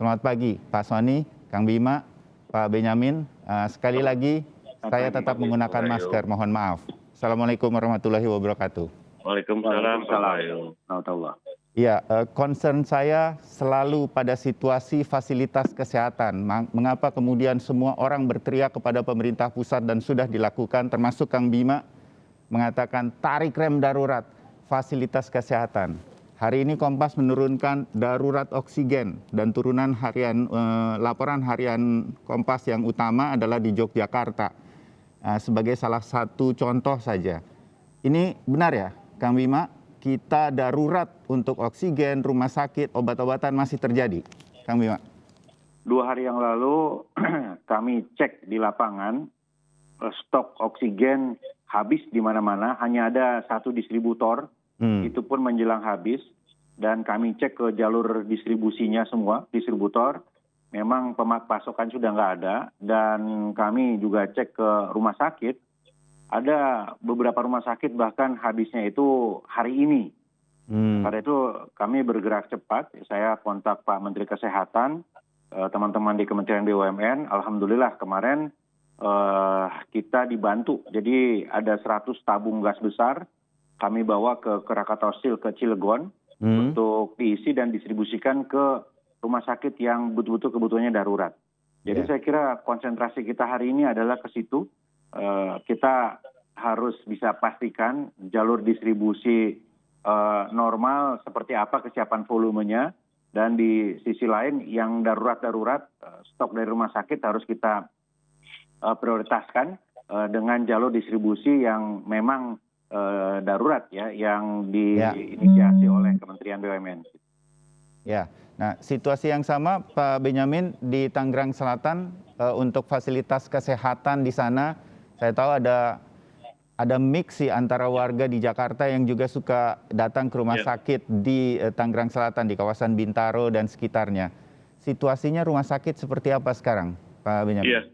Selamat pagi, Pak Sony, Kang Bima, Pak Benyamin. Sekali lagi, saya tetap menggunakan masker, mohon maaf. Assalamualaikum warahmatullahi wabarakatuh. Waalaikumsalam warahmatullahi. Ya, concern saya selalu pada situasi fasilitas kesehatan. Mengapa kemudian semua orang berteriak kepada pemerintah pusat dan sudah dilakukan, termasuk Kang Bima, mengatakan tarik rem darurat fasilitas kesehatan. Hari ini Kompas menurunkan darurat oksigen dan turunan harian laporan harian Kompas yang utama adalah di Yogyakarta sebagai salah satu contoh saja. Ini benar ya, Kang Bima, kita darurat untuk oksigen, rumah sakit, obat-obatan masih terjadi, Kang Bima? 2 hari yang lalu kami cek di lapangan, stok oksigen habis di mana-mana, hanya ada 1 distributor. Itu pun menjelang habis, dan kami cek ke jalur distribusinya semua, distributor, memang pasokan sudah nggak ada, dan kami juga cek ke rumah sakit, ada beberapa rumah sakit bahkan habisnya itu hari ini. Pada itu kami bergerak cepat, saya kontak Pak Menteri Kesehatan, teman-teman di Kementerian BUMN, alhamdulillah kemarin kita dibantu, jadi ada 100 tabung gas besar, kami bawa ke Krakatau Steel ke Cilegon untuk diisi dan distribusikan ke rumah sakit yang betul-betul kebutuhannya darurat. Jadi saya kira konsentrasi kita hari ini adalah ke situ. Kita harus bisa pastikan jalur distribusi normal seperti apa kesiapan volumenya, dan di sisi lain yang darurat-darurat stok dari rumah sakit harus kita prioritaskan dengan jalur distribusi yang memang darurat ya, yang diinisiasi oleh Kementerian BUMN. Ya, nah situasi yang sama Pak Benyamin di Tangerang Selatan untuk fasilitas kesehatan di sana, saya tahu ada mix sih antara warga di Jakarta yang juga suka datang ke rumah sakit di Tangerang Selatan, di kawasan Bintaro dan sekitarnya. Situasinya rumah sakit seperti apa sekarang, Pak Benyamin? Iya,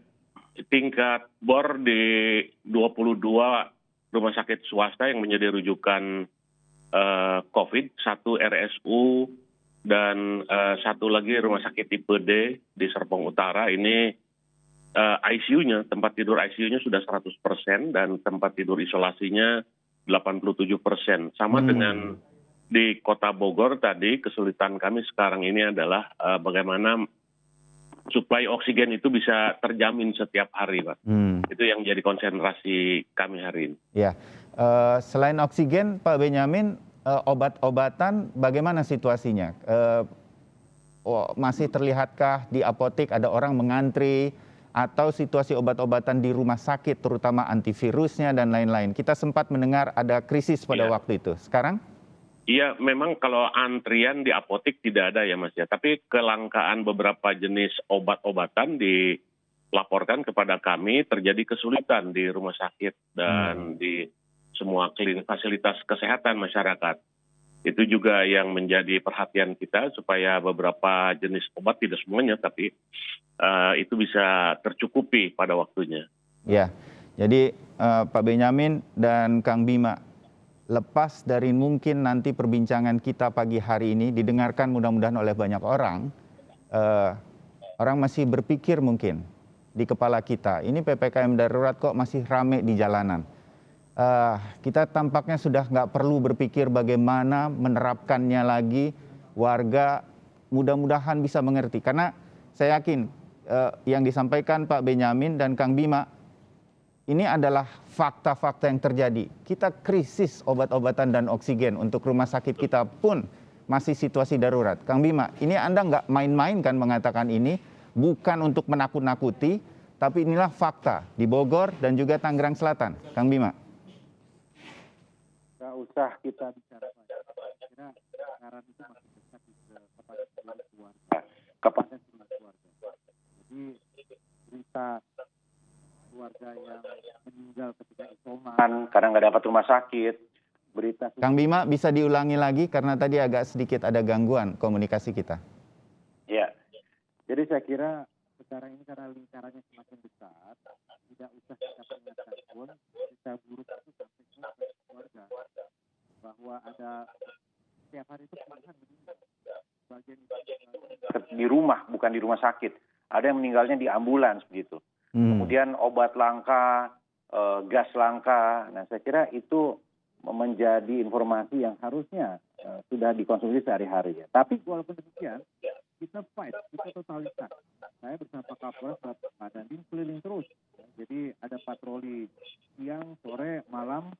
tingkat bor di 22 rumah sakit swasta yang menjadi rujukan COVID, 1 RSU, dan 1 lagi rumah sakit tipe D di Serpong Utara. Ini ICU-nya, tempat tidur ICU-nya sudah 100% dan tempat tidur isolasinya 87%. Sama dengan di Kota Bogor tadi, kesulitan kami sekarang ini adalah bagaimana suplai oksigen itu bisa terjamin setiap hari, Pak. Itu yang jadi konsentrasi kami hari ini. Ya, selain oksigen, Pak Benyamin, obat-obatan bagaimana situasinya? Masih terlihatkah di apotek ada orang mengantri, atau situasi obat-obatan di rumah sakit, terutama antivirusnya dan lain-lain? Kita sempat mendengar ada krisis pada waktu itu. Sekarang? Iya, memang kalau antrian di apotek tidak ada ya Mas ya. Tapi kelangkaan beberapa jenis obat-obatan dilaporkan kepada kami terjadi kesulitan di rumah sakit dan di semua klinik fasilitas kesehatan masyarakat. Itu juga yang menjadi perhatian kita supaya beberapa jenis obat, tidak semuanya, tapi itu bisa tercukupi pada waktunya. Ya, jadi Pak Benyamin dan Kang Bima, lepas dari mungkin nanti perbincangan kita pagi hari ini didengarkan mudah-mudahan oleh banyak orang, orang masih berpikir mungkin di kepala kita, ini PPKM darurat kok masih rame di jalanan. Kita tampaknya sudah nggak perlu berpikir bagaimana menerapkannya lagi, warga mudah-mudahan bisa mengerti. Karena saya yakin yang disampaikan Pak Benyamin dan Kang Bima, ini adalah fakta-fakta yang terjadi. Kita krisis obat-obatan dan oksigen, untuk rumah sakit kita pun masih situasi darurat. Kang Bima, ini Anda nggak main-main kan mengatakan ini, bukan untuk menakut-nakuti, tapi inilah fakta di Bogor dan juga Tangerang Selatan. Kang Bima. Nggak usah kita bicara banyak. Kira sekarang itu masih dekat kepada seluruh keluarga. Kepada seluruh keluarga. Jadi berita keluarga yang meninggal ketika isoman, kadang nggak dapat rumah sakit. Berita. Kang Bima, bisa diulangi lagi karena tadi agak sedikit ada gangguan komunikasi kita. Ya, jadi saya kira sekarang ini karena lingkarannya semakin besar, tidak usah kita peringatkan pun, berita buruk itu sampai ke keluarga bahwa ada setiap hari itu puluhan meninggal. di rumah, bukan di rumah sakit. Ada yang meninggalnya di ambulans begitu. Kemudian obat langka, gas langka. Nah, saya kira itu menjadi informasi yang harusnya sudah dikonsumsi sehari-hari ya. Tapi walaupun demikian, kita fight, kita totalitas. Saya bersama Pak Kapolres, Pak Dandim keliling terus. Ya. Jadi ada patroli siang, sore, malam,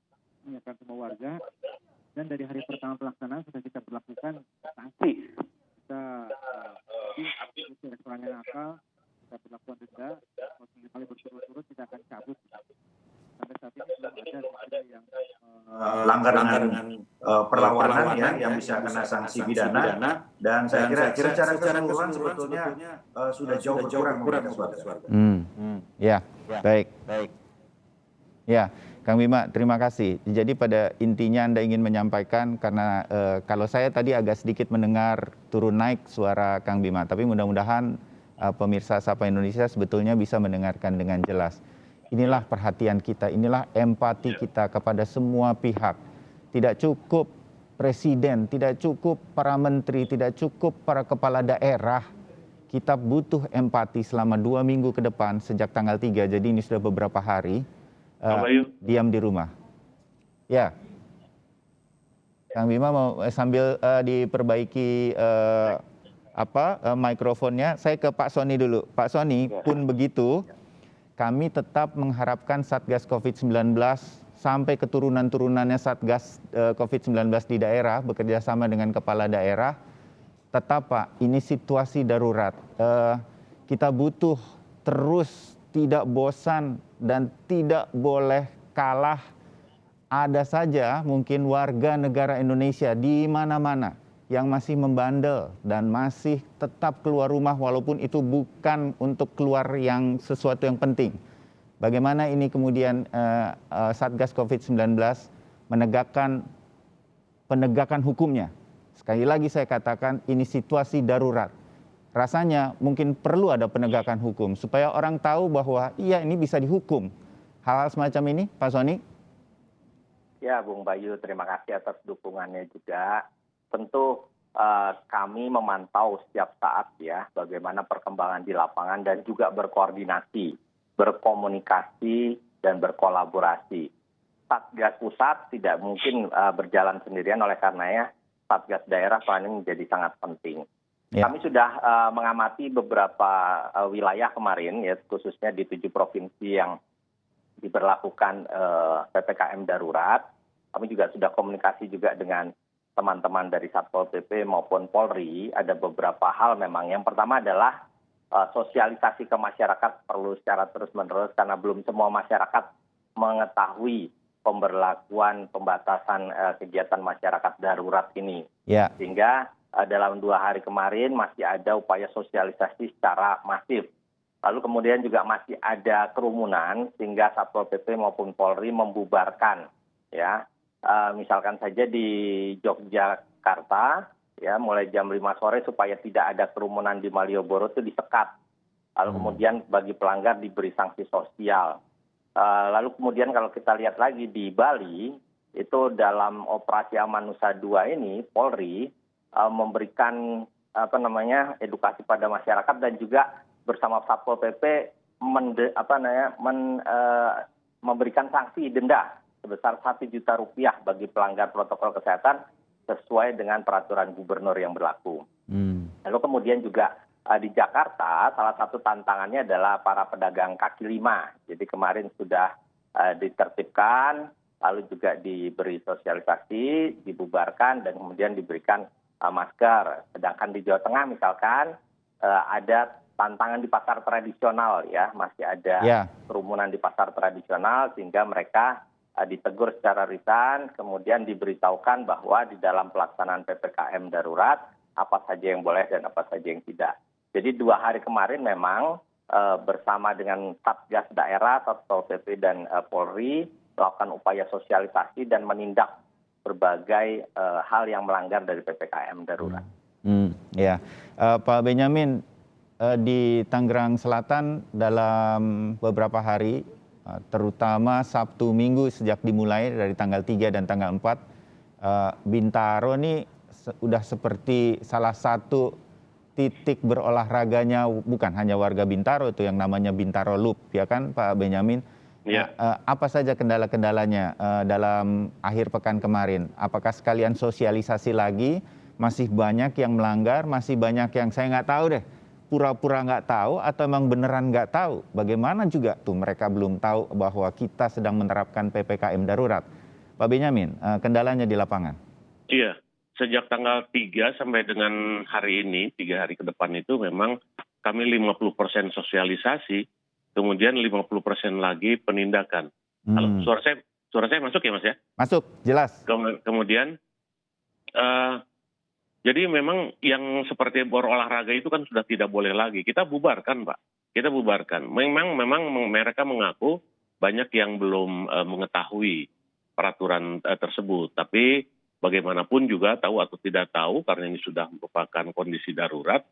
menyiapkan semua warga. Dan dari hari pertama pelaksanaan sudah kita berlakukan sanksi. Kita di restoran yang nakal, kita berlakukan denda, kalau 3 kali berturut-turut kita akan cabut. Sampai saat ini belum ada yang langgar dengan perlawanan ya yang bisa kena sanksi pidana, dan saya kira secara keseluruhan sebetulnya sudah jauh berkurang mobilitas warga. Ya, baik. Ya, Kang Bima, terima kasih. Jadi pada intinya Anda ingin menyampaikan, karena kalau saya tadi agak sedikit mendengar turun naik suara Kang Bima, tapi mudah-mudahan pemirsa Sapa Indonesia sebetulnya bisa mendengarkan dengan jelas. Inilah perhatian kita, inilah empati kita kepada semua pihak. Tidak cukup presiden, tidak cukup para menteri, tidak cukup para kepala daerah. Kita butuh empati selama 2 minggu ke depan sejak tanggal 3, jadi ini sudah beberapa hari. Diam di rumah. Ya, Kang Bima mau sambil diperbaiki mikrofonnya. Saya ke Pak Soni dulu. Pak Soni, pun begitu, kami tetap mengharapkan Satgas COVID-19 sampai keturunan-turunannya Satgas COVID-19 di daerah bekerja sama dengan kepala daerah. Tetap Pak, ini situasi darurat. Kita butuh terus tidak bosan dan tidak boleh kalah. Ada saja mungkin warga negara Indonesia di mana-mana yang masih membandel dan masih tetap keluar rumah walaupun itu bukan untuk keluar yang sesuatu yang penting. Bagaimana ini kemudian Satgas COVID-19 menegakkan penegakan hukumnya. Sekali lagi saya katakan ini situasi darurat. Rasanya mungkin perlu ada penegakan hukum supaya orang tahu bahwa iya ini bisa dihukum. Hal-hal semacam ini, Pak Soni? Ya, Bung Bayu, terima kasih atas dukungannya juga. Tentu kami memantau setiap saat ya bagaimana perkembangan di lapangan dan juga berkoordinasi, berkomunikasi, dan berkolaborasi. Satgas pusat tidak mungkin berjalan sendirian, oleh karenanya Satgas daerah perannya menjadi sangat penting. Ya. Kami sudah mengamati beberapa wilayah kemarin, ya khususnya di 7 provinsi yang diberlakukan PPKM darurat. Kami juga sudah komunikasi juga dengan teman-teman dari Satpol PP maupun Polri. Ada beberapa hal memang. Yang pertama adalah sosialisasi ke masyarakat perlu secara terus-menerus karena belum semua masyarakat mengetahui pemberlakuan pembatasan kegiatan masyarakat darurat ini. Ya. Sehingga dalam 2 hari kemarin masih ada upaya sosialisasi secara masif. Lalu kemudian juga masih ada kerumunan sehingga Satpol PP maupun Polri membubarkan. Ya, misalkan saja di Yogyakarta, ya mulai jam 5 sore supaya tidak ada kerumunan di Malioboro itu disekat. Lalu kemudian bagi pelanggar diberi sanksi sosial. Lalu kemudian kalau kita lihat lagi di Bali, itu dalam operasi Aman Nusa 2 ini Polri memberikan edukasi pada masyarakat dan juga bersama Satpol PP memberikan sanksi denda sebesar Rp1 juta bagi pelanggar protokol kesehatan sesuai dengan peraturan gubernur yang berlaku. Lalu kemudian juga di Jakarta salah satu tantangannya adalah para pedagang kaki lima. Jadi kemarin sudah ditertibkan, lalu juga diberi sosialisasi, dibubarkan dan kemudian diberikan masker. Sedangkan di Jawa Tengah misalkan ada tantangan di pasar tradisional ya, masih ada kerumunan di pasar tradisional sehingga mereka ditegur secara lisan, kemudian diberitahukan bahwa di dalam pelaksanaan PPKM darurat apa saja yang boleh dan apa saja yang tidak. Jadi 2 hari kemarin memang bersama dengan Satgas daerah, Satpol PP dan Polri melakukan upaya sosialisasi dan menindak berbagai hal yang melanggar dari PPKM darurat. Ya, Pak Benyamin, di Tangerang Selatan dalam beberapa hari, terutama Sabtu Minggu sejak dimulai dari tanggal 3 dan tanggal 4, Bintaro ini udah seperti salah satu titik berolahraganya bukan hanya warga Bintaro itu yang namanya Bintaro Loop, ya kan Pak Benyamin? Ya. Apa saja kendala-kendalanya dalam akhir pekan kemarin? Apakah sekalian sosialisasi lagi? Masih banyak yang melanggar, masih banyak yang saya nggak tahu deh, pura-pura nggak tahu atau emang beneran nggak tahu? Bagaimana juga tuh mereka belum tahu bahwa kita sedang menerapkan PPKM darurat? Pak Benyamin, kendalanya di lapangan. Iya, sejak tanggal 3 sampai dengan hari ini, 3 hari ke depan itu memang kami 50% sosialisasi, kemudian 50% lagi penindakan. Halo, suara saya masuk ya Mas ya? Masuk, jelas. Kemudian, jadi memang yang seperti berolahraga itu kan sudah tidak boleh lagi. Kita bubarkan Pak, kita bubarkan. Memang mereka mengaku banyak yang belum mengetahui peraturan tersebut, tapi bagaimanapun juga tahu atau tidak tahu karena ini sudah merupakan kondisi darurat,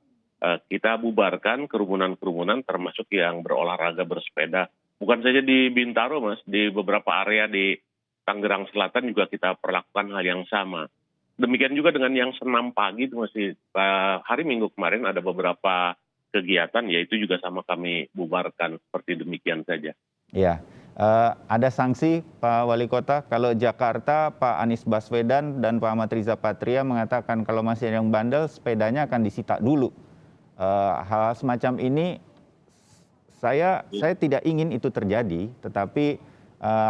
kita bubarkan kerumunan-kerumunan termasuk yang berolahraga bersepeda. Bukan saja di Bintaro Mas, di beberapa area di Tangerang Selatan juga kita perlakukan hal yang sama. Demikian juga dengan yang senam pagi itu masih hari Minggu kemarin ada beberapa kegiatan, yaitu juga sama kami bubarkan seperti demikian saja. Iya. Ada sanksi Pak Wali Kota, kalau Jakarta Pak Anies Baswedan dan Pak Ahmad Riza Patria mengatakan kalau masih ada yang bandel sepedanya akan disita dulu. Hal semacam ini saya tidak ingin itu terjadi, tetapi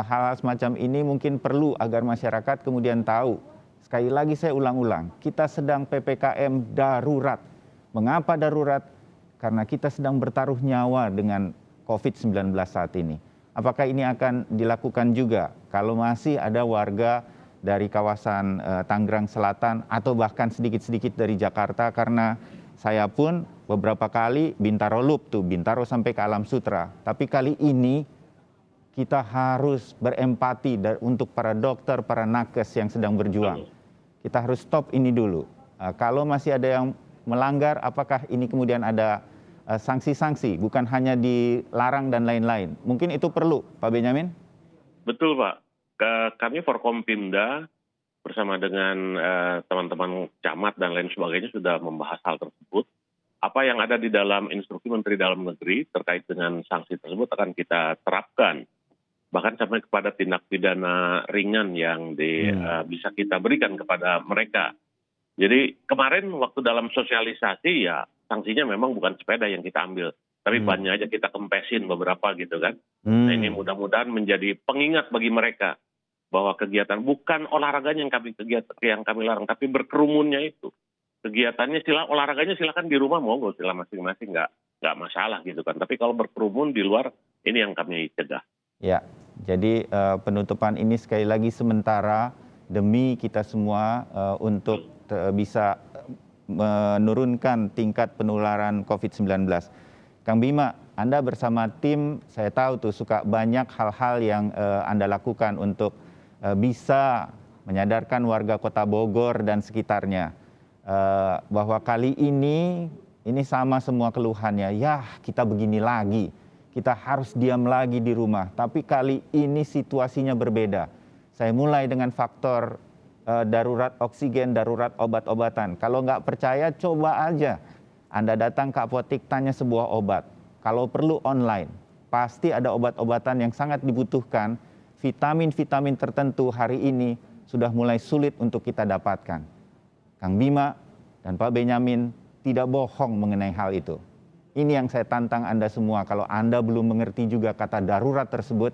hal semacam ini mungkin perlu agar masyarakat kemudian tahu. Sekali lagi saya ulang-ulang, kita sedang PPKM darurat. Mengapa darurat? Karena kita sedang bertaruh nyawa dengan COVID-19 saat ini. Apakah ini akan dilakukan juga kalau masih ada warga dari kawasan Tangerang Selatan atau bahkan sedikit-sedikit dari Jakarta? Karena saya pun beberapa kali Bintaro Loop tuh, Bintaro sampai ke Alam Sutra. Tapi kali ini kita harus berempati untuk para dokter, para nakes yang sedang berjuang. Kita harus stop ini dulu. Kalau masih ada yang melanggar, apakah ini kemudian ada sanksi-sanksi, bukan hanya dilarang dan lain-lain. Mungkin itu perlu, Pak Benyamin? Betul Pak. Kami Forkompimda bersama dengan teman-teman camat dan lain sebagainya sudah membahas hal tersebut. Apa yang ada di dalam instruksi Menteri Dalam Negeri terkait dengan sanksi tersebut akan kita terapkan. Bahkan sampai kepada tindak pidana ringan yang bisa kita berikan kepada mereka. Jadi kemarin waktu dalam sosialisasi ya sanksinya memang bukan sepeda yang kita ambil, tapi bannya aja kita kempesin beberapa gitu kan. Nah ini mudah-mudahan menjadi pengingat bagi mereka bahwa kegiatan bukan olahraganya yang kami larang, tapi berkerumunnya itu. Kegiatannya olahraganya silakan di rumah monggo, sila masing-masing nggak masalah gitu kan. Tapi kalau berkerumun di luar ini yang kami cegah. Ya, jadi penutupan ini sekali lagi sementara demi kita semua untuk bisa menurunkan tingkat penularan COVID-19. Kang Bima, Anda bersama tim, saya tahu tuh suka banyak hal-hal yang Anda lakukan untuk bisa menyadarkan warga Kota Bogor dan sekitarnya bahwa kali ini sama semua keluhannya. Ya, kita begini lagi, kita harus diam lagi di rumah. Tapi kali ini situasinya berbeda. Saya mulai dengan faktor darurat oksigen, darurat obat-obatan. Kalau nggak percaya, coba aja. Anda datang ke apotek, tanya sebuah obat. Kalau perlu online, pasti ada obat-obatan yang sangat dibutuhkan. Vitamin-vitamin tertentu hari ini sudah mulai sulit untuk kita dapatkan. Kang Bima dan Pak Benyamin tidak bohong mengenai hal itu. Ini yang saya tantang Anda semua. Kalau Anda belum mengerti juga kata darurat tersebut,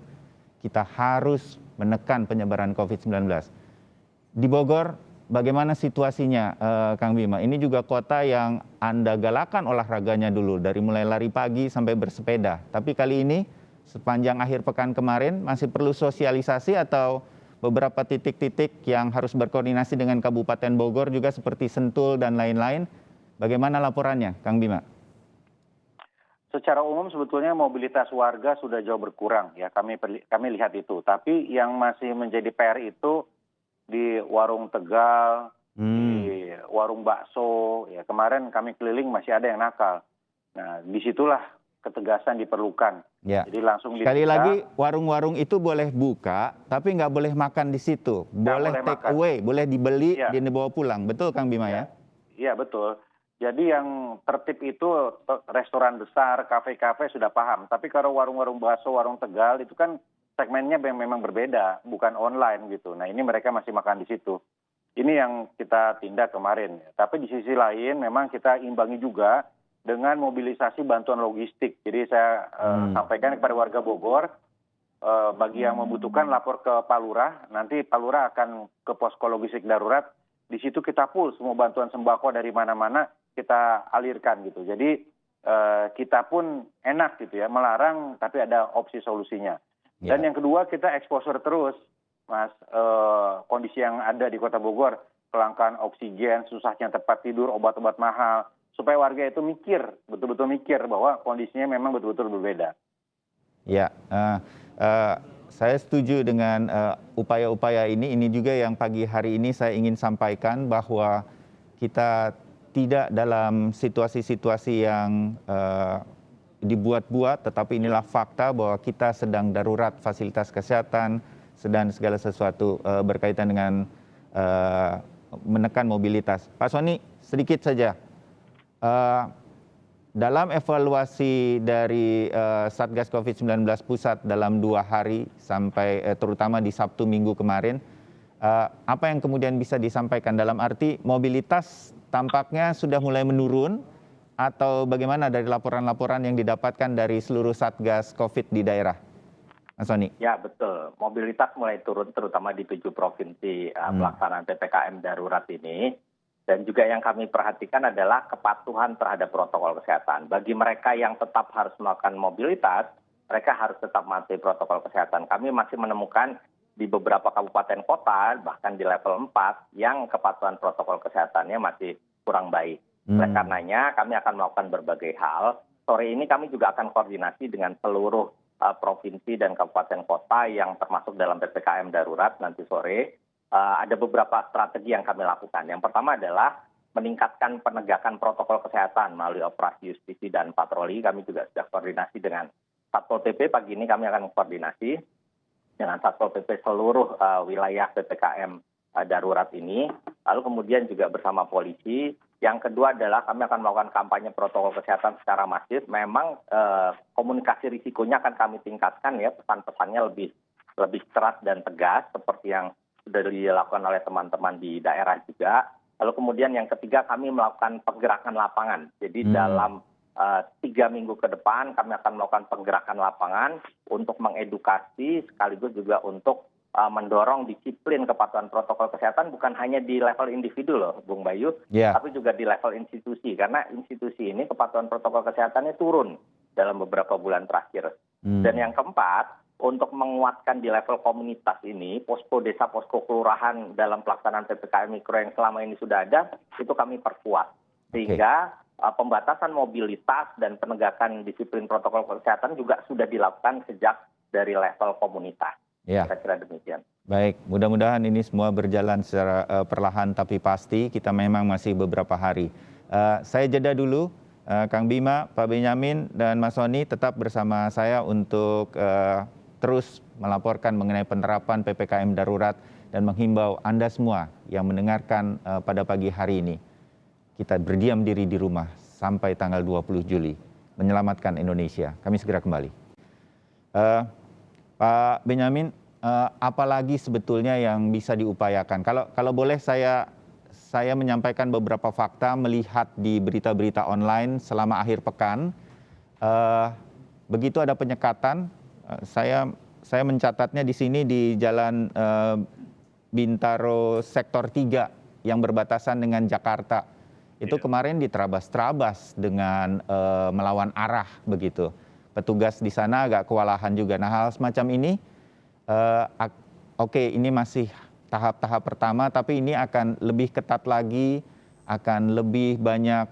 kita harus menekan penyebaran COVID-19. Di Bogor, bagaimana situasinya, Kang Bima? Ini juga kota yang Anda galakan olahraganya dulu, dari mulai lari pagi sampai bersepeda. Tapi kali ini, sepanjang akhir pekan kemarin, masih perlu sosialisasi atau beberapa titik-titik yang harus berkoordinasi dengan Kabupaten Bogor juga seperti Sentul dan lain-lain. Bagaimana laporannya, Kang Bima? Secara umum sebetulnya mobilitas warga sudah jauh berkurang, ya kami lihat itu. Tapi yang masih menjadi PR itu di warung Tegal, di warung bakso, ya kemarin kami keliling masih ada yang nakal. Nah disitulah ketegasan diperlukan. Ya. Jadi langsung Sekali dibuka. lagi, warung-warung itu boleh buka, tapi nggak boleh makan di situ. Boleh boleh take makan. away, boleh dibeli, Iya. dibawa pulang. Betul, Kang Bima ya? Iya, betul. Jadi yang tertib itu restoran besar, kafe-kafe sudah paham. Tapi kalau warung-warung bakso, warung Tegal itu kan segmennya memang berbeda, bukan online gitu. Nah, ini mereka masih makan di situ. Ini yang kita tindak kemarin. Tapi di sisi lain memang kita imbangi juga dengan mobilisasi bantuan logistik. Jadi saya sampaikan kepada warga Bogor, bagi yang membutuhkan lapor ke Pak Lurah, nanti Pak Lurah akan ke posko logistik darurat. Di situ kita full semua bantuan sembako dari mana-mana kita alirkan gitu. Jadi kita pun enak gitu ya, melarang tapi ada opsi solusinya. Dan yang kedua kita exposure terus, Mas, kondisi yang ada di Kota Bogor, kelangkaan oksigen, susahnya tempat tidur, obat-obat mahal, supaya warga itu mikir, betul-betul mikir bahwa kondisinya memang betul-betul berbeda. Ya, saya setuju dengan upaya-upaya ini. Ini juga yang pagi hari ini saya ingin sampaikan bahwa kita tidak dalam situasi-situasi yang dibuat-buat, tetapi inilah fakta bahwa kita sedang darurat fasilitas kesehatan, sedang segala sesuatu berkaitan dengan menekan mobilitas. Pak Sony, sedikit saja. Dalam evaluasi dari Satgas COVID-19 Pusat dalam 2 hari sampai terutama di Sabtu Minggu kemarin, apa yang kemudian bisa disampaikan dalam arti mobilitas tampaknya sudah mulai menurun atau bagaimana dari laporan-laporan yang didapatkan dari seluruh Satgas COVID di daerah? Mas Sony. Ya, betul. Mobilitas mulai turun terutama di 7 provinsi pelaksanaan PPKM darurat ini. Dan juga yang kami perhatikan adalah kepatuhan terhadap protokol kesehatan. Bagi mereka yang tetap harus melakukan mobilitas, mereka harus tetap mematuhi protokol kesehatan. Kami masih menemukan di beberapa kabupaten kota, bahkan di level 4, yang kepatuhan protokol kesehatannya masih kurang baik. Oleh karenanya, kami akan melakukan berbagai hal. Sore ini kami juga akan koordinasi dengan seluruh provinsi dan kabupaten kota yang termasuk dalam PPKM darurat nanti sore. Ada beberapa strategi yang kami lakukan. Yang pertama adalah meningkatkan penegakan protokol kesehatan melalui operasi justisi dan patroli. Kami juga sudah koordinasi dengan Satpol PP. Pagi ini kami akan koordinasi dengan Satpol PP seluruh wilayah PPKM darurat ini. Lalu kemudian juga bersama polisi. Yang kedua adalah kami akan melakukan kampanye protokol kesehatan secara masif. Memang komunikasi risikonya akan kami tingkatkan ya, pesan-pesannya lebih keras dan tegas seperti yang sudah dilakukan oleh teman-teman di daerah juga. Lalu kemudian yang ketiga kami melakukan pergerakan lapangan. Jadi dalam 3 minggu ke depan kami akan melakukan pergerakan lapangan untuk mengedukasi sekaligus juga untuk mendorong disiplin kepatuhan protokol kesehatan bukan hanya di level individu loh, Bung Bayu, tapi juga di level institusi. Karena institusi ini kepatuhan protokol kesehatannya turun dalam beberapa bulan terakhir. Dan yang keempat, untuk menguatkan di level komunitas ini, posko desa, posko kelurahan dalam pelaksanaan PPKM Mikro yang selama ini sudah ada, itu kami perkuat. Sehingga pembatasan mobilitas dan penegakan disiplin protokol kesehatan juga sudah dilakukan sejak dari level komunitas. Ya. Saya kira demikian. Baik, mudah-mudahan ini semua berjalan secara perlahan tapi pasti. Kita memang masih beberapa hari. Saya jeda dulu. Kang Bima, Pak Benyamin, dan Mas Sony tetap bersama saya untuk terus melaporkan mengenai penerapan PPKM darurat dan menghimbau Anda semua yang mendengarkan pada pagi hari ini. Kita berdiam diri di rumah sampai tanggal 20 Juli, menyelamatkan Indonesia. Kami segera kembali. Pak Benyamin, apalagi sebetulnya yang bisa diupayakan? Kalau boleh saya menyampaikan beberapa fakta melihat di berita-berita online selama akhir pekan. Begitu ada penyekatan, saya mencatatnya di sini di Jalan Bintaro Sektor 3 yang berbatasan dengan Jakarta. Itu kemarin diterabas-terabas dengan melawan arah begitu. Petugas di sana agak kewalahan juga. Nah, hal semacam ini, ini masih tahap-tahap pertama, tapi ini akan lebih ketat lagi, akan lebih banyak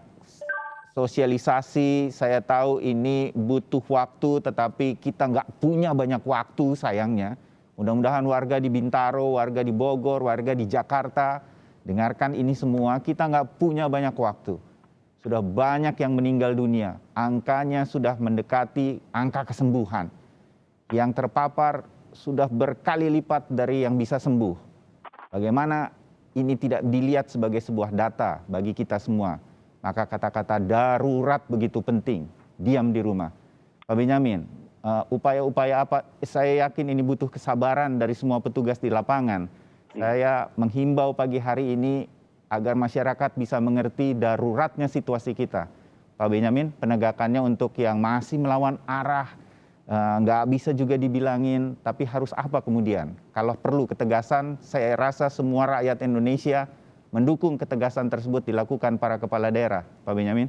sosialisasi. Saya tahu ini butuh waktu, tetapi kita nggak punya banyak waktu sayangnya. Mudah-mudahan warga di Bintaro, warga di Bogor, warga di Jakarta, dengarkan ini semua, kita nggak punya banyak waktu. sudah banyak yang meninggal dunia. Angkanya sudah mendekati angka kesembuhan. Yang terpapar sudah berkali lipat dari yang bisa sembuh. Bagaimana ini tidak dilihat sebagai sebuah data bagi kita semua. Maka kata-kata darurat begitu penting. Diam di rumah. Pak Benyamin, upaya-upaya apa? Saya yakin ini butuh kesabaran dari semua petugas di lapangan. Saya menghimbau pagi hari ini agar masyarakat bisa mengerti daruratnya situasi kita. Pak Benyamin, penegakannya untuk yang masih melawan arah, nggak bisa juga dibilangin, tapi harus apa kemudian? Kalau perlu ketegasan, saya rasa semua rakyat Indonesia mendukung ketegasan tersebut dilakukan para kepala daerah. Pak Benyamin?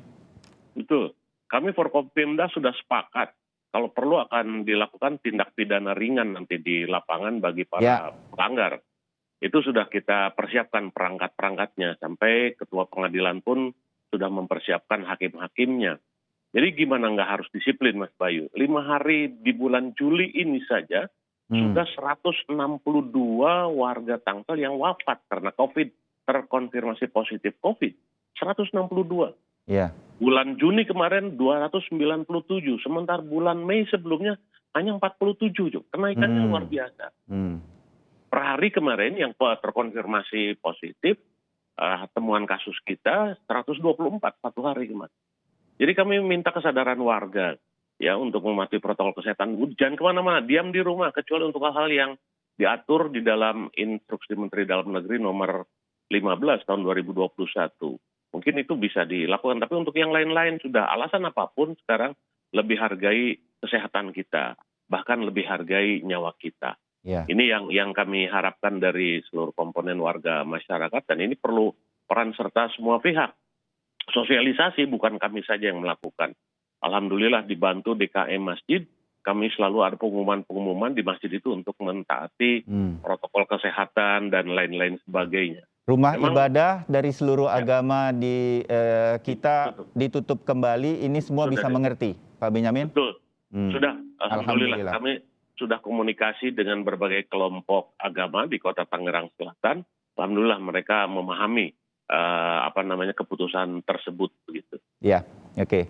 Betul. Kami Forkopimda sudah sepakat. Kalau perlu akan dilakukan tindak pidana ringan nanti di lapangan bagi para pelanggar. Itu sudah kita persiapkan perangkat-perangkatnya. Sampai ketua pengadilan pun sudah mempersiapkan hakim-hakimnya. Jadi gimana nggak harus disiplin, Mas Bayu? 5 hari di bulan Juli ini saja sudah 162 warga Tangsel yang wafat karena COVID, terkonfirmasi positif COVID. 162. Ya. Bulan Juni kemarin 297, sementara bulan Mei sebelumnya hanya 47. Kenaikannya luar biasa. Per hari kemarin yang terkonfirmasi positif, temuan kasus kita 124 satu hari kemarin. Jadi kami minta kesadaran warga ya untuk mematuhi protokol kesehatan. Jangan kemana-mana, diam di rumah kecuali untuk hal-hal yang diatur di dalam Instruksi Menteri Dalam Negeri nomor 15 tahun 2021. Mungkin itu bisa dilakukan, tapi untuk yang lain-lain sudah alasan apapun sekarang lebih hargai kesehatan kita, bahkan lebih hargai nyawa kita. Ya. Ini yang kami harapkan dari seluruh komponen warga masyarakat, dan ini perlu peran serta semua pihak. Sosialisasi bukan kami saja yang melakukan. Alhamdulillah dibantu DKM Masjid, kami selalu ada pengumuman-pengumuman di masjid itu untuk mentaati protokol kesehatan dan lain-lain sebagainya. Rumah ibadah dari seluruh agama di kita ditutup kembali, ini semua bisa mengerti, Pak Benyamin? Betul, sudah. Alhamdulillah kami sudah komunikasi dengan berbagai kelompok agama di Kota Tangerang Selatan. Alhamdulillah mereka memahami keputusan tersebut begitu. Ya, oke.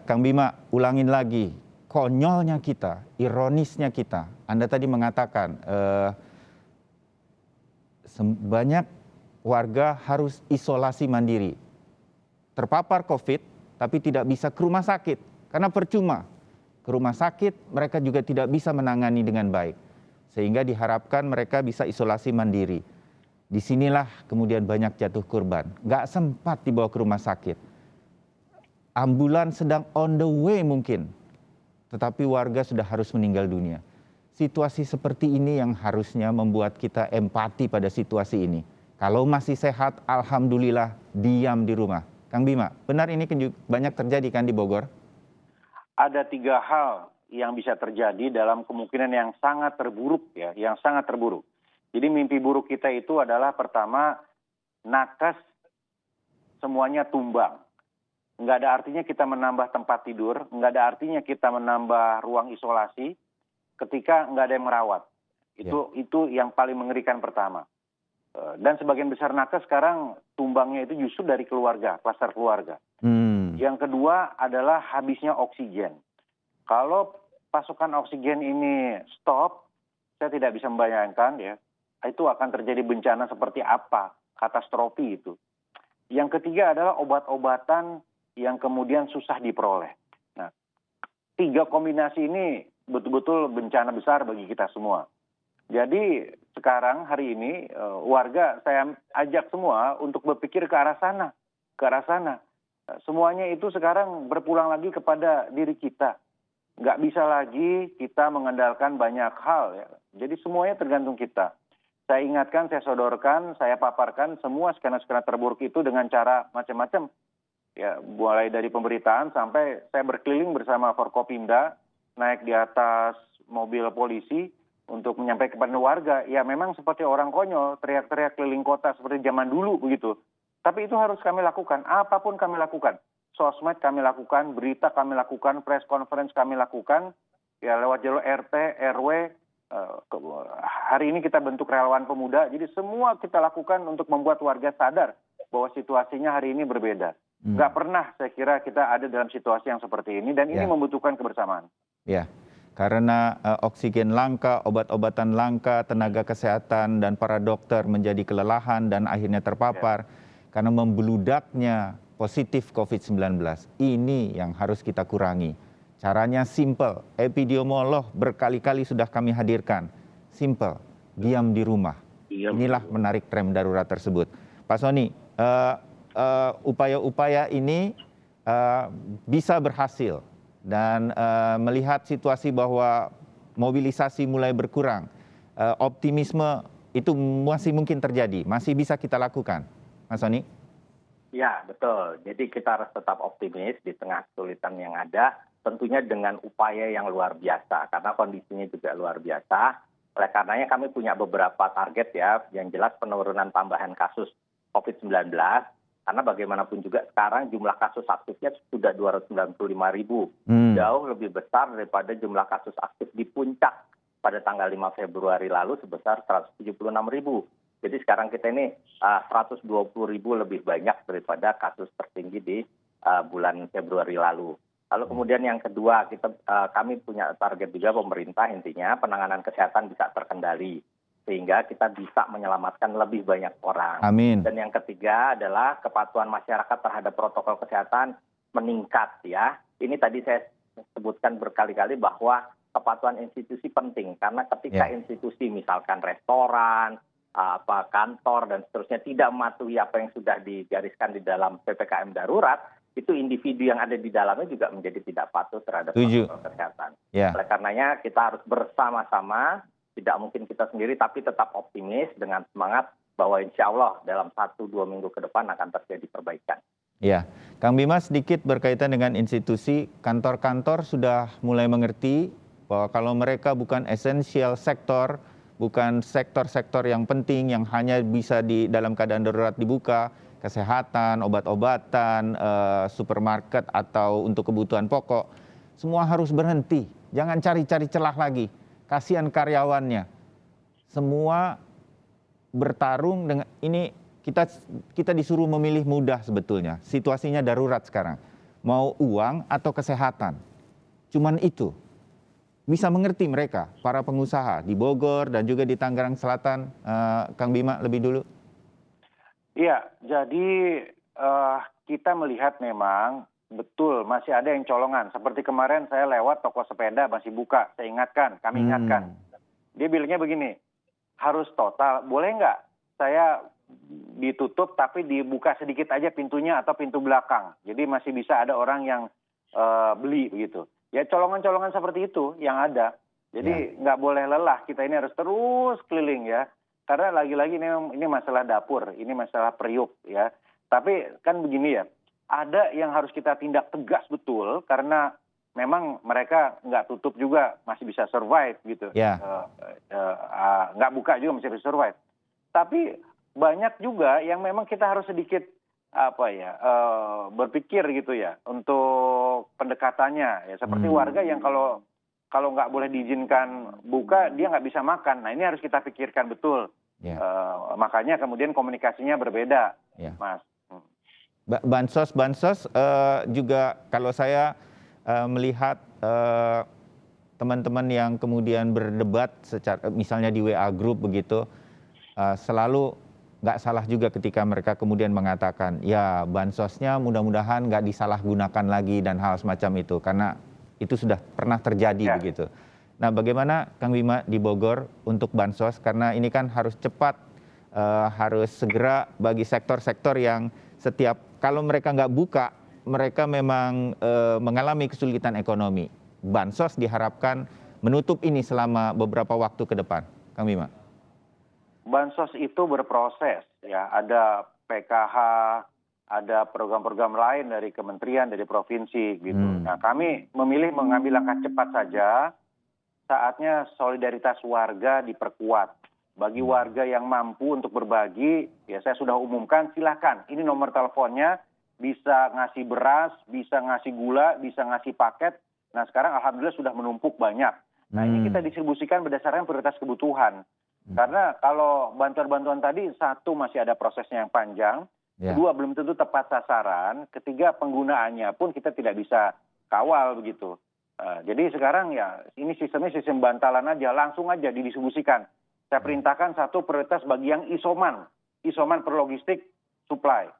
Kang Bima, ulangin lagi. Konyolnya kita, ironisnya kita. Anda tadi mengatakan banyak warga harus isolasi mandiri. Terpapar COVID, tapi tidak bisa ke rumah sakit. Karena percuma. Ke rumah sakit, mereka juga tidak bisa menangani dengan baik. Sehingga diharapkan mereka bisa isolasi mandiri. Disinilah kemudian banyak jatuh korban. Nggak sempat dibawa ke rumah sakit. Ambulans sedang on the way mungkin. Tetapi warga sudah harus meninggal dunia. Situasi seperti ini yang harusnya membuat kita empati pada situasi ini. Kalau masih sehat, alhamdulillah diam di rumah. Kang Bima, benar ini banyak terjadi kan di Bogor? Ada 3 hal yang bisa terjadi dalam kemungkinan yang sangat terburuk ya, yang sangat terburuk. Jadi mimpi buruk kita itu adalah pertama, nakes semuanya tumbang. Nggak ada artinya kita menambah tempat tidur, nggak ada artinya kita menambah ruang isolasi ketika nggak ada yang merawat. Itu yang paling mengerikan pertama. Dan sebagian besar nakes sekarang tumbangnya itu justru dari keluarga, kluster keluarga. Yang kedua adalah habisnya oksigen. Kalau pasokan oksigen ini stop, saya tidak bisa membayangkan ya, itu akan terjadi bencana seperti apa, katastrofi itu. Yang ketiga adalah obat-obatan yang kemudian susah diperoleh. Nah, 3 kombinasi ini betul-betul bencana besar bagi kita semua. Jadi sekarang hari ini warga saya ajak semua untuk berpikir ke arah sana, Semuanya itu sekarang berpulang lagi kepada diri kita. Nggak bisa lagi kita mengandalkan banyak hal ya. Jadi semuanya tergantung kita. Saya ingatkan, saya sodorkan, saya paparkan semua skena-skena terburuk itu dengan cara macam-macam. Ya, mulai dari pemberitaan sampai saya berkeliling bersama Forkopimda, naik di atas mobil polisi untuk menyampaikan kepada warga. Ya memang seperti orang konyol, teriak-teriak keliling kota seperti zaman dulu begitu. Tapi itu harus kami lakukan, apapun kami lakukan. Sosmed kami lakukan, berita kami lakukan, press conference kami lakukan, ya lewat jalur RT, RW. Hari ini kita bentuk relawan pemuda, jadi semua kita lakukan untuk membuat warga sadar bahwa situasinya hari ini berbeda. Nggak pernah saya kira kita ada dalam situasi yang seperti ini dan ini Ya. membutuhkan kebersamaan. Ya, karena oksigen langka, obat-obatan langka, tenaga kesehatan dan para dokter menjadi kelelahan dan akhirnya terpapar karena membeludaknya positif COVID-19. Ini yang harus kita kurangi. Caranya simple, epidemiolog berkali-kali sudah kami hadirkan. Simple, diam di rumah. Inilah menarik rem darurat tersebut. Pak Sony, upaya-upaya ini bisa berhasil. Dan melihat situasi bahwa mobilisasi mulai berkurang, optimisme itu masih mungkin terjadi, masih bisa kita lakukan, Mas Sony? Ya, betul. Jadi kita harus tetap optimis di tengah kesulitan yang ada, tentunya dengan upaya yang luar biasa, karena kondisinya juga luar biasa. Oleh karenanya kami punya beberapa target ya, yang jelas penurunan tambahan kasus COVID-19, karena bagaimanapun juga sekarang jumlah kasus aktifnya sudah 295.000, jauh lebih besar daripada jumlah kasus aktif di puncak pada tanggal 5 Februari lalu sebesar 176.000. Jadi sekarang kita ini 120.000 lebih banyak daripada kasus tertinggi di bulan Februari lalu. Lalu kemudian yang kedua, kami punya target juga pemerintah, intinya penanganan kesehatan bisa terkendali sehingga kita bisa menyelamatkan lebih banyak orang. Amin. Dan yang ketiga adalah kepatuhan masyarakat terhadap protokol kesehatan meningkat ya. Ini tadi saya sebutkan berkali-kali bahwa kepatuhan institusi penting karena ketika institusi misalkan restoran, kantor dan seterusnya tidak mematuhi apa yang sudah digariskan di dalam PPKM darurat, itu individu yang ada di dalamnya juga menjadi tidak patuh terhadap protokol kesehatan. Oleh karenanya kita harus bersama-sama, tidak mungkin kita sendiri, tapi tetap optimis dengan semangat bahwa insya Allah dalam 1-2 minggu ke depan akan terjadi perbaikan. Ya, Kang Bima sedikit berkaitan dengan institusi, kantor-kantor sudah mulai mengerti bahwa kalau mereka bukan essential sektor, bukan sektor-sektor yang penting yang hanya bisa dalam keadaan darurat dibuka, kesehatan, obat-obatan, supermarket atau untuk kebutuhan pokok, semua harus berhenti. Jangan cari-cari celah lagi. Kasihan karyawannya. Semua bertarung dengan ini, kita disuruh memilih mudah sebetulnya. Situasinya darurat sekarang. Mau uang atau kesehatan. Cuman itu. Bisa mengerti mereka, para pengusaha di Bogor dan juga di Tangerang Selatan. Kang Bima lebih dulu. Iya, jadi kita melihat memang betul masih ada yang colongan. Seperti kemarin saya lewat toko sepeda masih buka, saya ingatkan, kami ingatkan. Dia bilangnya begini, harus total, boleh nggak saya ditutup tapi dibuka sedikit aja pintunya atau pintu belakang. Jadi masih bisa ada orang yang beli begitu. Ya colongan-colongan seperti itu yang ada. Jadi nggak boleh lelah, kita ini harus terus keliling ya. Karena lagi-lagi ini masalah dapur, ini masalah periuk ya. Tapi kan begini ya, ada yang harus kita tindak tegas betul karena memang mereka nggak tutup juga masih bisa survive gitu. Nggak buka juga masih bisa survive. Tapi banyak juga yang memang kita harus sedikit berpikir gitu ya untuk pendekatannya ya. Seperti warga yang kalau nggak boleh diizinkan buka, dia nggak bisa makan. Nah ini harus kita pikirkan betul. Makanya kemudian komunikasinya berbeda, Mas. Bansos juga kalau saya melihat teman-teman yang kemudian berdebat secara misalnya di WA Group begitu, selalu nggak salah juga ketika mereka kemudian mengatakan, ya bansosnya mudah-mudahan nggak disalahgunakan lagi dan hal semacam itu, karena itu sudah pernah terjadi begitu. Nah bagaimana Kang Bima di Bogor untuk bansos, karena ini kan harus cepat, harus segera bagi sektor-sektor yang setiap, kalau mereka nggak buka, mereka memang mengalami kesulitan ekonomi. Bansos diharapkan menutup ini selama beberapa waktu ke depan. Kang Bima. Bansos itu berproses ya, ada PKH, ada program-program lain dari kementerian, dari provinsi gitu. Nah kami memilih mengambil langkah cepat saja, saatnya solidaritas warga diperkuat. Bagi warga yang mampu untuk berbagi, ya saya sudah umumkan silakan, ini nomor teleponnya, bisa ngasih beras, bisa ngasih gula, bisa ngasih paket. Nah sekarang alhamdulillah sudah menumpuk banyak. Nah ini kita distribusikan berdasarkan prioritas kebutuhan. Karena kalau bantuan-bantuan tadi, satu masih ada prosesnya yang panjang, Ya. Kedua, belum tentu tepat sasaran. Ketiga, penggunaannya pun kita tidak bisa kawal begitu. Jadi sekarang ya ini sistemnya sistem bantalan aja, langsung aja didistribusikan. Saya perintahkan satu prioritas bagi yang isoman per logistik supply.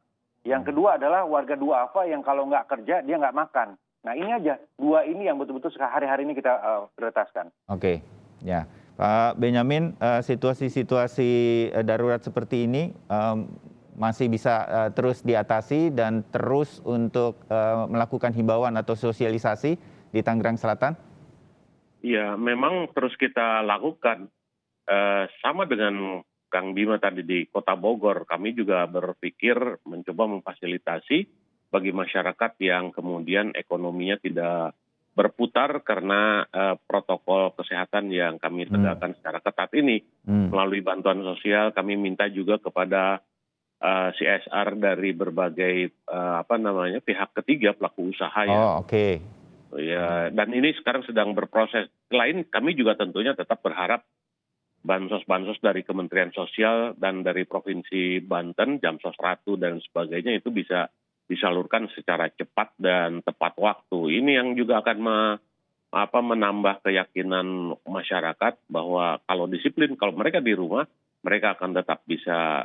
Yang kedua adalah warga duafa yang kalau nggak kerja dia nggak makan. Nah ini aja, dua ini yang betul-betul hari-hari ini kita prioritaskan. Oke, ya. Pak Benyamin, situasi-situasi darurat seperti ini masih bisa terus diatasi dan terus untuk melakukan himbauan atau sosialisasi di Tangerang Selatan? Ya, memang terus kita lakukan. Sama dengan Kang Bima tadi di Kota Bogor, kami juga berpikir mencoba memfasilitasi bagi masyarakat yang kemudian ekonominya tidak berputar karena protokol kesehatan yang kami tegakkan secara ketat ini. Melalui bantuan sosial kami minta juga kepada CSR dari berbagai pihak ketiga pelaku usaha ya. Oh, oke. Ya, dan ini sekarang sedang berproses. Selain kami juga tentunya tetap berharap bansos-bansos dari Kementerian Sosial dan dari Provinsi Banten, Jamsos Ratu dan sebagainya itu bisa disalurkan secara cepat dan tepat waktu. Ini yang juga akan menambah keyakinan masyarakat bahwa kalau disiplin, kalau mereka di rumah, mereka akan tetap bisa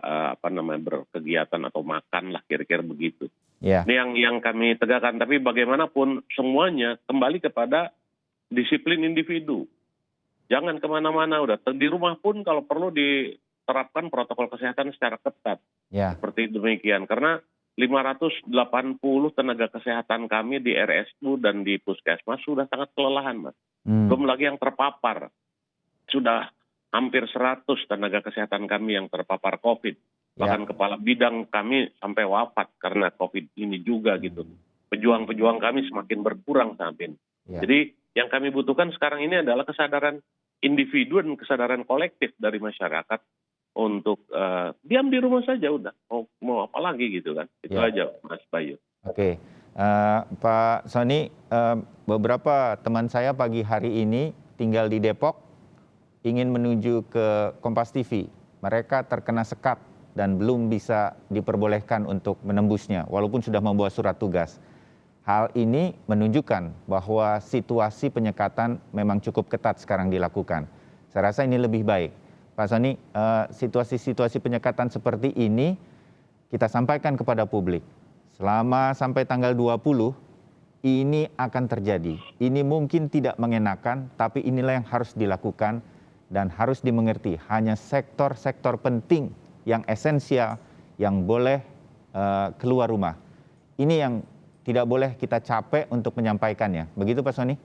berkegiatan atau makan lah kira-kira begitu. Yeah. Ini yang kami tegakkan. Tapi bagaimanapun semuanya kembali kepada disiplin individu. Jangan kemana-mana, udah di rumah pun kalau perlu diterapkan protokol kesehatan secara ketat. Yeah. Seperti demikian. Karena 580 tenaga kesehatan kami di RSU dan di Puskesmas sudah sangat kelelahan, Mas. Belum lagi yang terpapar. Sudah hampir 100 tenaga kesehatan kami yang terpapar COVID. Bahkan kepala bidang kami sampai wafat karena COVID ini juga gitu. Pejuang-pejuang kami semakin berkurang saat ini. Jadi yang kami butuhkan sekarang ini adalah kesadaran individu dan kesadaran kolektif dari masyarakat untuk diam di rumah saja udah. Mau apa lagi gitu kan. Itu aja Mas Bayu. Oke. Pak Sony, beberapa teman saya pagi hari ini tinggal di Depok ingin menuju ke Kompas TV. Mereka terkena sekat dan belum bisa diperbolehkan untuk menembusnya, walaupun sudah membawa surat tugas. Hal ini menunjukkan bahwa situasi penyekatan memang cukup ketat sekarang dilakukan. Saya rasa ini lebih baik. Pak Sony, situasi-situasi penyekatan seperti ini kita sampaikan kepada publik. Selama sampai tanggal 20, ini akan terjadi. Ini mungkin tidak mengenakan, tapi inilah yang harus dilakukan dan harus dimengerti. Hanya sektor-sektor penting yang esensial yang boleh keluar rumah. Ini yang tidak boleh kita capek untuk menyampaikannya. Begitu Pak Sony?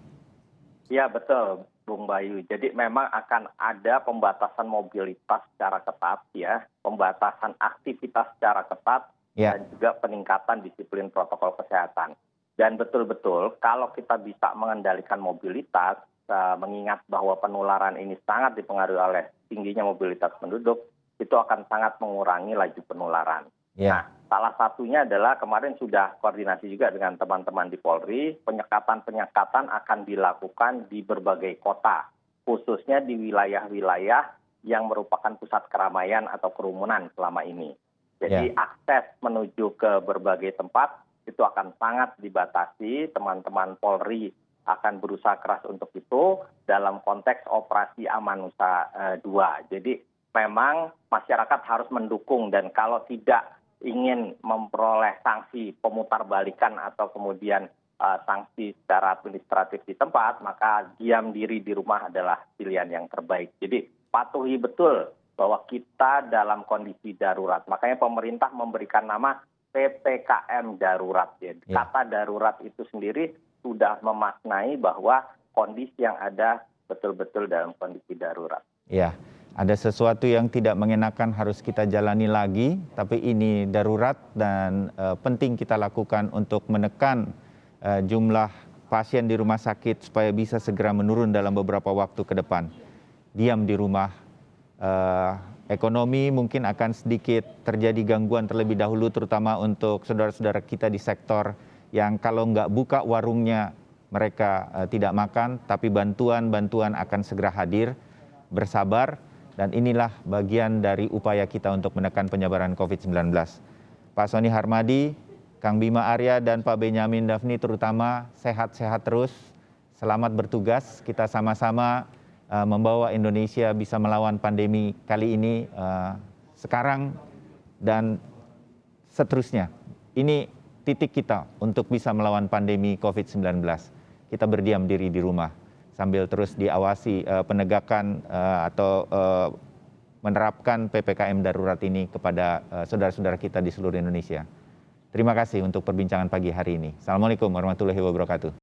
Ya betul Bung Bayu. Jadi memang akan ada pembatasan mobilitas secara ketat ya, pembatasan aktivitas secara ketat dan juga peningkatan disiplin protokol kesehatan. Dan betul-betul kalau kita bisa mengendalikan mobilitas, mengingat bahwa penularan ini sangat dipengaruhi oleh tingginya mobilitas penduduk, itu akan sangat mengurangi laju penularan. Nah, salah satunya adalah kemarin sudah koordinasi juga dengan teman-teman di Polri, penyekatan-penyekatan akan dilakukan di berbagai kota, khususnya di wilayah-wilayah yang merupakan pusat keramaian atau kerumunan selama ini. Jadi akses menuju ke berbagai tempat itu akan sangat dibatasi, teman-teman Polri akan berusaha keras untuk itu dalam konteks operasi Amanusa 2. Jadi memang masyarakat harus mendukung dan kalau tidak ingin memperoleh sanksi pemutarbalikan atau kemudian sanksi secara administratif di tempat, maka diam diri di rumah adalah pilihan yang terbaik. Jadi patuhi betul bahwa kita dalam kondisi darurat. Makanya pemerintah memberikan nama PPKM darurat. Ya. Kata darurat itu sendiri sudah memaknai bahwa kondisi yang ada betul-betul dalam kondisi darurat. Ya. Ada sesuatu yang tidak mengenakan harus kita jalani lagi, tapi ini darurat dan penting kita lakukan untuk menekan jumlah pasien di rumah sakit supaya bisa segera menurun dalam beberapa waktu ke depan. Diam di rumah, ekonomi mungkin akan sedikit terjadi gangguan terlebih dahulu, terutama untuk saudara-saudara kita di sektor yang kalau nggak buka warungnya mereka tidak makan, tapi bantuan-bantuan akan segera hadir, bersabar. Dan inilah bagian dari upaya kita untuk menekan penyebaran COVID-19. Pak Sony Harmadi, Kang Bima Arya, dan Pak Benyamin Daphni terutama sehat-sehat terus. Selamat bertugas, kita sama-sama membawa Indonesia bisa melawan pandemi kali ini sekarang dan seterusnya. Ini titik kita untuk bisa melawan pandemi COVID-19. Kita berdiam diri di rumah sambil terus diawasi penegakan atau menerapkan PPKM darurat ini kepada saudara-saudara kita di seluruh Indonesia. Terima kasih untuk perbincangan pagi hari ini. Assalamualaikum warahmatullahi wabarakatuh.